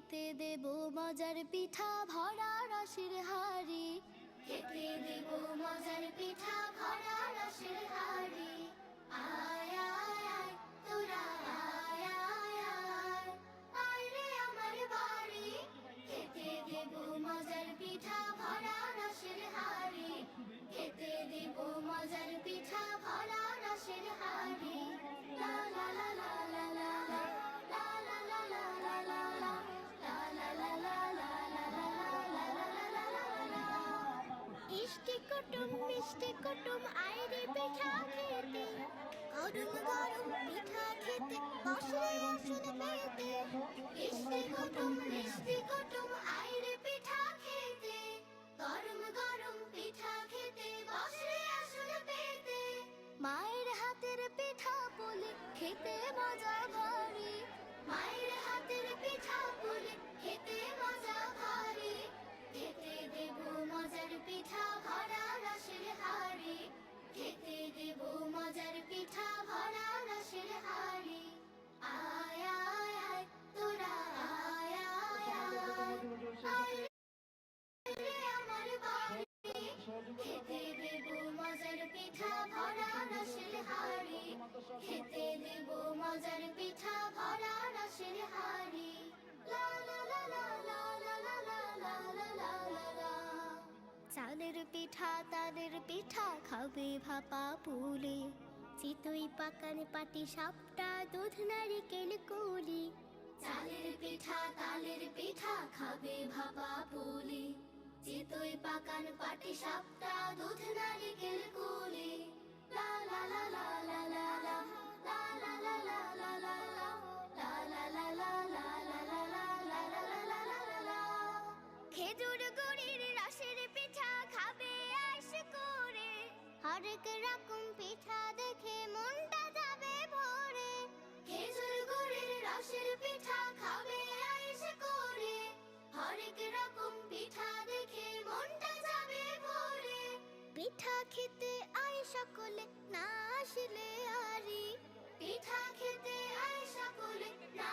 খেতে দেব মজার পিঠা ভরা রসের হাড়ি, খেতে দেব মজার পিঠা ভরা রসের হাড়ি। আয় আয় আয় তোরা আয় আয় আয়, আয় রে আমার বাড়ি, খেতে দেব মজার পিঠা ভরা রসের হাড়ি, খেতে দেব মজার পিঠা ভরা রসের হাড়ি। লা লা লা লা লা লা লা, লা লা লা লা লা লা লা, লা লা লা লা লা লা লা লা লা লা লা লা। ইষ্টি কুটুম মিষ্টি কুটুম আয় রে পিঠা খেতে, গরম গরম পিঠা খেতে বসরে আসন পেতে। ইষ্টি কুটুম মিষ্টি কুটুম আয় রে পিঠা খেতে, গরম গরম পিঠা খেতে বসরে আসন পেতে। মায়ের হাতের পিঠা পুলি খেতে মজা ভারী, মায়ের হাতের পিঠা পুলি খেতে মজা ভারী, খেতে দেব মজার পিঠা ভরা রসের হাড়ি, খেতে দেব মজার পিঠা ভরা রসের হাড়ি। আয় আয় আয় তোরা আয় আয় আয়, আয় রে আমার বাড়ি, খেতে দেব মজার পিঠা ভরা রসের হাড়ি, খেতে দেব মজার পিঠা ভরা রসের হাড়ি। লা লা লা লা লা লা লা লা লা লা লা লা। চালের পিঠা তালের পিঠা খাবে ভাপা পুলি, চিতই পাকান পাটি সাপটা দুধ নারিকেল কুলি। চালের পিঠা তালের পিঠা খাবে ভাপা পুলি, চিতই পাকান পাটি সাপটা দুধ নারিকেল কুলি। লা লা লা লা লা লা লা, লা লা লা লা লা লা লা, লা লা লা লা লা লা লা লা লা লা লা লা। খেজুর গুড়ির রসের পিঠা খাবে আশ করে, হরেক রকম পিঠা দেখে মনটা যাবে ভরে। খেজুর গুড়ির রসের পিঠা খাবে আশ করে, হরেক রকম পিঠা দেখে মনটা যাবে ভরে। পিঠা খেতে আয় সকলে না আসলে আরি, পিঠা খেতে আয় সকলে না